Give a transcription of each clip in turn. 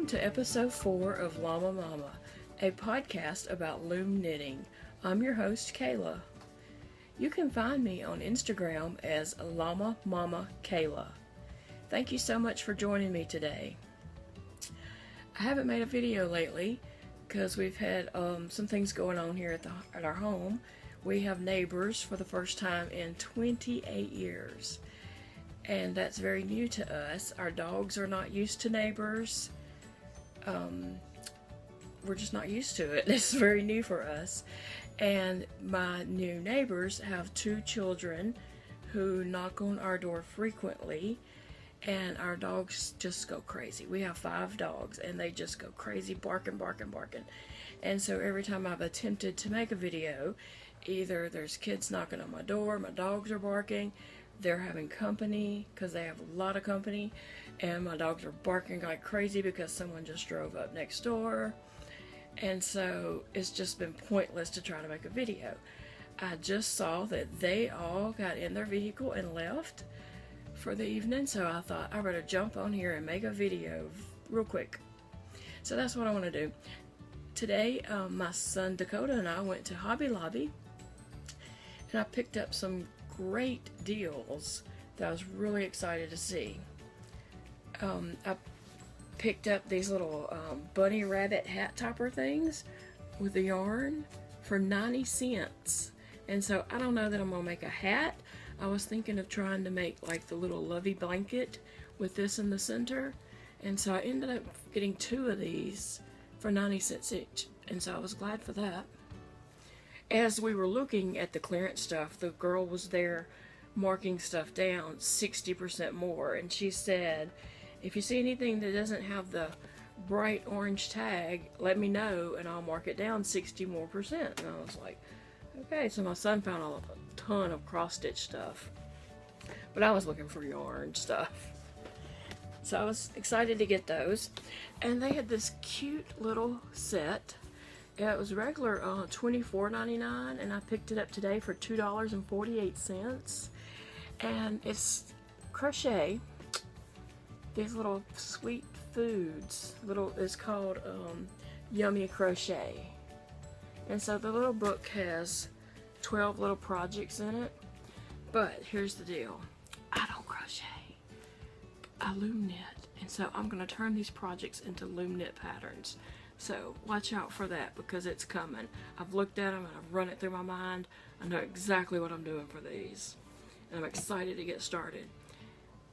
to episode 4 of Llama Mama, a podcast about loom knitting. I'm your host, Kayla. You can find me on Instagram as Llama Mama Kayla. Thank you so much for joining me today. I haven't made a video lately because we've had some things going on here at our home. We have neighbors for the first time in 28 years. And that's very new to us. Our dogs are not used to neighbors. We're just not used to it. It's very new for us. And my new neighbors have 2 children who knock on our door frequently, and our dogs just go crazy. We have 5 dogs, and they just go crazy, barking. And so every time I've attempted to make a video, either there's kids knocking on my door, my dogs are barking, they're having company because they have a lot of company, and my dogs are barking like crazy because someone just drove up next door. And so it's just been pointless to try to make a video. I just saw that they all got in their vehicle and left for the evening, so I thought I better jump on here and make a video real quick. So that's what I want to do. Today, my son Dakota and I went to Hobby Lobby, and I picked up some great deals that I was really excited to see. I picked up these little bunny rabbit hat topper things with the yarn for 90 cents. And so I don't know that I'm gonna make a hat. I was thinking of trying to make like the little lovey blanket with this in the center. And so I ended up getting 2 of these for 90 cents each. And so I was glad for that. As we were looking at the clearance stuff, the girl was there marking stuff down 60% more, and she said, if you see anything that doesn't have the bright orange tag, let me know and I'll mark it down 60 more percent. And I was like, okay. So my son found a ton of cross-stitch stuff, but I was looking for yarn stuff. So I was excited to get those, and they had this cute little set. Yeah, it was regular $24.99, and I picked it up today for $2.48. And it's crochet. These little sweet foods. It's called Yummy Crochet. And so the little book has 12 little projects in it. But here's the deal. I don't crochet. I loom knit. And so I'm going to turn these projects into loom knit patterns. So watch out for that because it's coming. I've looked at them and I've run it through my mind. I know exactly what I'm doing for these. And I'm excited to get started.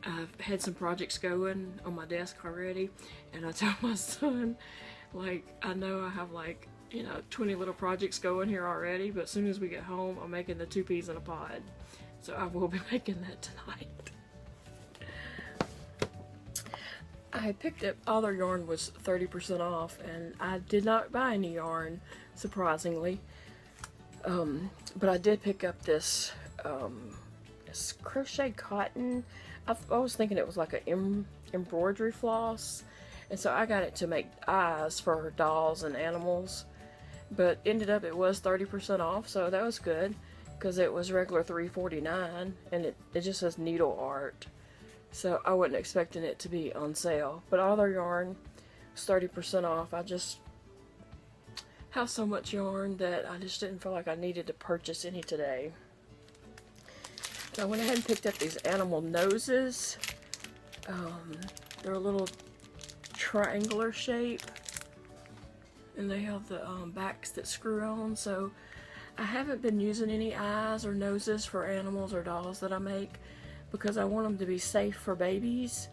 I've had some projects going on my desk already, and I told my son, like, I know I have 20 little projects going here already, but as soon as we get home, I'm making the 2 peas in a pod. So I will be making that tonight. I picked up, all their yarn was 30% off, and I did not buy any yarn, surprisingly. But I did pick up this crochet cotton. I was thinking it was like an embroidery floss, and so I got it to make eyes for dolls and animals, but ended up it was 30% off, so that was good because it was regular $3.49, and it just says needle art. So I wasn't expecting it to be on sale, but all their yarn was 30% off. I just have so much yarn that I just didn't feel like I needed to purchase any today. So I went ahead and picked up these animal noses. They're a little triangular shape, and they have the backs that screw on. So I haven't been using any eyes or noses for animals or dolls that I make, because I want them to be safe for babies.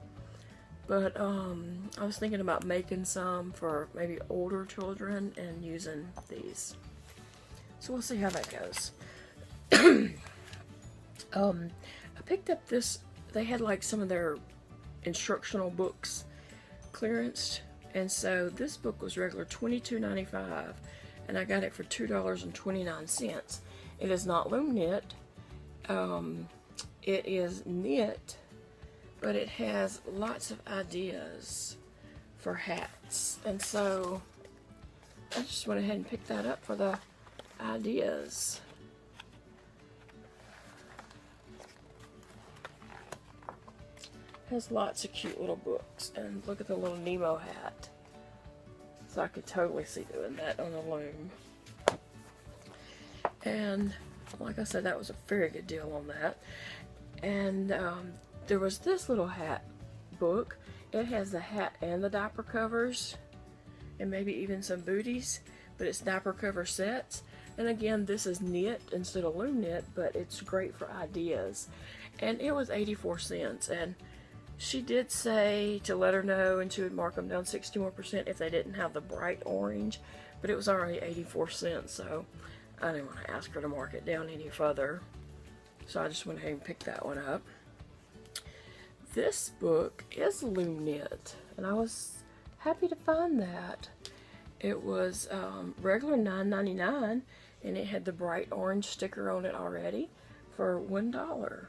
But I was thinking about making some for maybe older children and using these. So we'll see how that goes. I picked up this, they had like some of their instructional books clearanced, and so this book was regular $22.95, and I got it for $2.29. It is not loom knit. It is knit, but it has lots of ideas for hats, and so I just went ahead and picked that up for the ideas. Has lots of cute little books, and look at the little Nemo hat. So I could totally see doing that on a loom. And like I said, that was a very good deal on that. And there was this little hat book. It has the hat and the diaper covers, and maybe even some booties, but it's diaper cover sets. And again, this is knit instead of loom knit, but it's great for ideas. And it was 84 cents. And she did say to let her know, and she would mark them down 60 more % if they didn't have the bright orange, but it was already 84 cents, so I didn't want to ask her to mark it down any further. So I just went ahead and picked that one up. This book is loom knit, and I was happy to find that. It was regular $9.99, and it had the bright orange sticker on it already for $1.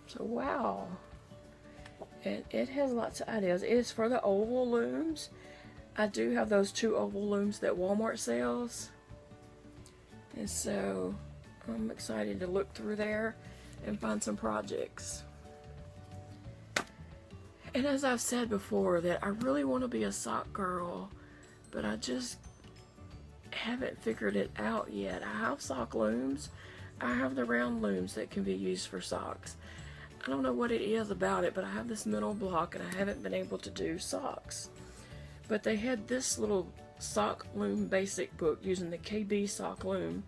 So wow. And it has lots of ideas. It is for the oval looms. I do have those 2 oval looms that Walmart sells. And so I'm excited to look through there and find some projects. And as I've said before, that I really want to be a sock girl, but I just haven't figured it out yet. I have sock looms. I have the round looms that can be used for socks. I don't know what it is about it, but I have this mental block and I haven't been able to do socks. But they had this little sock loom basic book using the KB sock loom,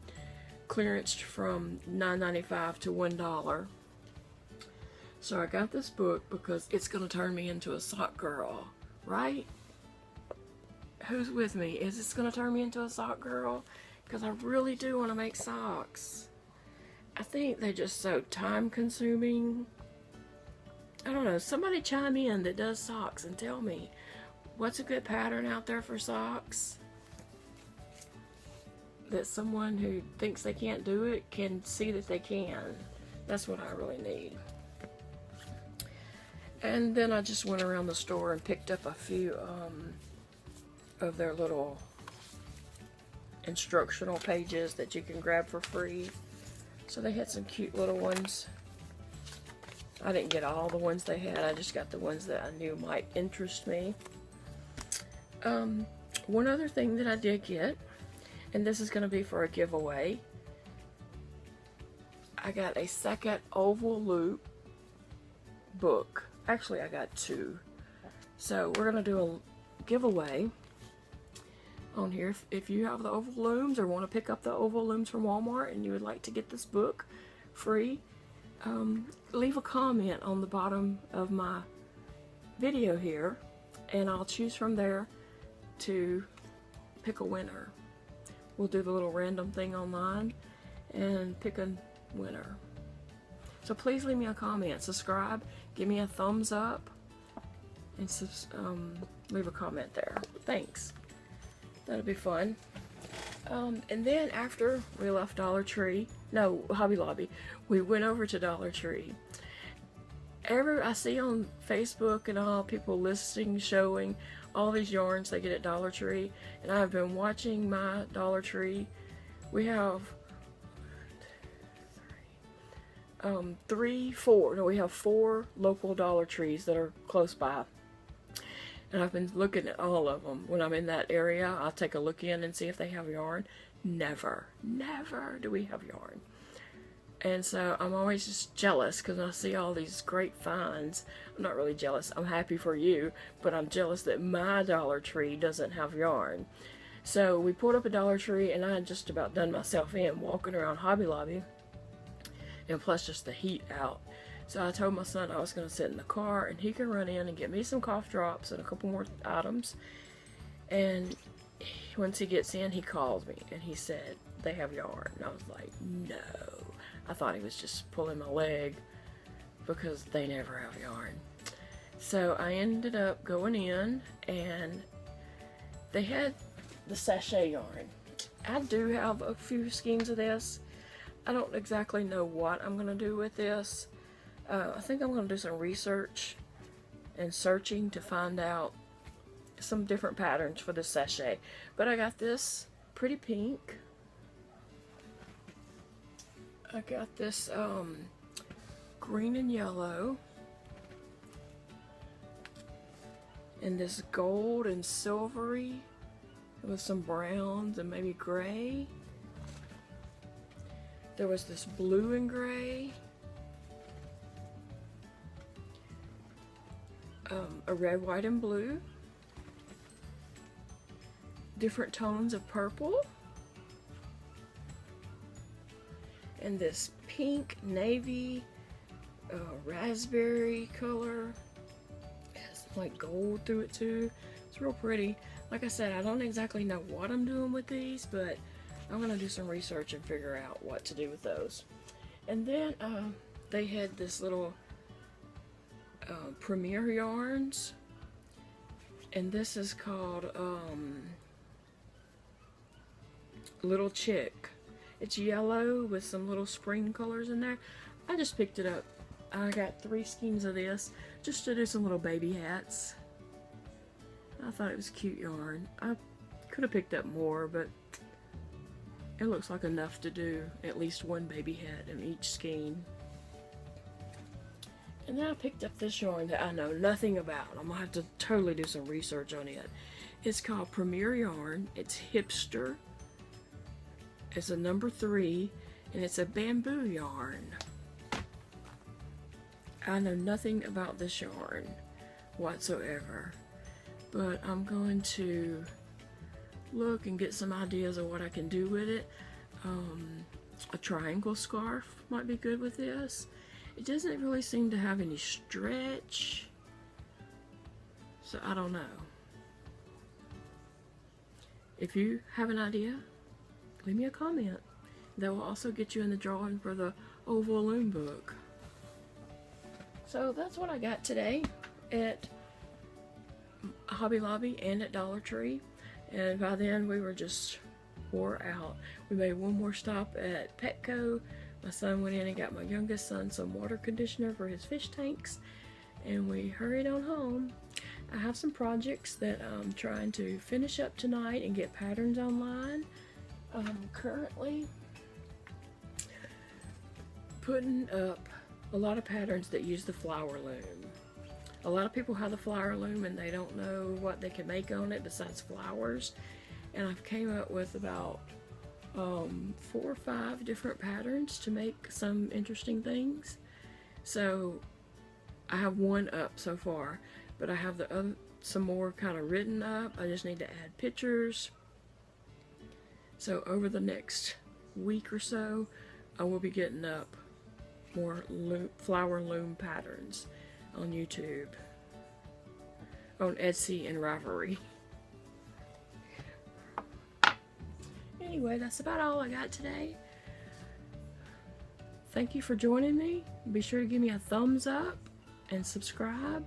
clearanced from $9.95 to $1. So I got this book because it's going to turn me into a sock girl, right? Who's with me? Is this going to turn me into a sock girl? Because I really do want to make socks. I think they're just so time consuming. I don't know, somebody chime in that does socks and tell me what's a good pattern out there for socks that someone who thinks they can't do it can see that they can. That's what I really need. And then I just went around the store and picked up a few of their little instructional pages that you can grab for free. So they had some cute little ones. I didn't get all the ones they had. I just got the ones that I knew might interest me. One other thing that I did get, and this is going to be for a giveaway. I got a second oval loop book. Actually, I got 2. So we're going to do a giveaway on here. If you have the oval looms or want to pick up the oval looms from Walmart and you would like to get this book free, leave a comment on the bottom of my video here, and I'll choose from there to pick a winner. We'll do the little random thing online and pick a winner. So please leave me a comment, subscribe, give me a thumbs up, and leave a comment there. Thanks. That'll be fun. And then after we left Hobby Lobby, we went over to Dollar Tree. I see on Facebook and all people listing, showing all these yarns they get at Dollar Tree, and I've been watching my Dollar Tree. We have we have 4 local Dollar Trees that are close by. And I've been looking at all of them. When I'm in that area, I'll take a look in and see if they have yarn. Never do we have yarn. And so I'm always just jealous because I see all these great finds. I'm not really jealous. I'm happy for you, but I'm jealous that my Dollar Tree doesn't have yarn. So we pulled up a Dollar Tree, and I had just about done myself in walking around Hobby Lobby, and plus just the heat out. So I told my son I was going to sit in the car and he could run in and get me some cough drops and a couple more items. And once he gets in, he calls me and he said, they have yarn. And I was like, no. I thought he was just pulling my leg because they never have yarn. So I ended up going in, and they had the sachet yarn. I do have a few skeins of this. I don't exactly know what I'm going to do with this. I think I'm going to do some research and searching to find out some different patterns for this sachet. But I got this pretty pink. I got this green and yellow. in this gold and silvery with some browns and maybe gray. There was this blue and gray, a red, white, and blue, different tones of purple, and this pink, navy, raspberry color. It has like gold through it too. It's real pretty. Like I said, I don't exactly know what I'm doing with these, but I'm gonna do some research and figure out what to do with those. And then they had this little Premier yarns, and this is called Little Chick. It's yellow with some little spring colors in there. I just picked it up. I got 3 skeins of this just to do some little baby hats. I thought it was cute yarn. I could have picked up more, but it looks like enough to do at least one baby hat in each skein. And then I picked up this yarn that I know nothing about. I'm gonna have to totally do some research on it. It's called Premier Yarn. It's hipster. It's a number 3, and it's a bamboo yarn. I know nothing about this yarn whatsoever, but I'm going to look and get some ideas of what I can do with it. A triangle scarf might be good with this. It doesn't really seem to have any stretch, so I don't know. If you have an idea, leave me a comment. That will also get you in the drawing for the oval loom book. So that's what I got today at Hobby Lobby and at Dollar Tree. And by then we were just wore out. We made one more stop at Petco. My son went in and got my youngest son some water conditioner for his fish tanks, and we hurried on home. I have some projects that I'm trying to finish up tonight and get patterns online. I'm currently putting up a lot of patterns that use the flower loom. A lot of people have the flower loom and they don't know what they can make on it besides flowers. And I've came up with about 4 or 5 different patterns to make some interesting things. So I have one up so far, but I have some more kind of written up. I just need to add pictures. So over the next week or so, I will be getting up more flower loom patterns on YouTube, on Etsy and Ravelry. Anyway, that's about all I got today. Thank you for joining me. Be sure to give me a thumbs up and subscribe.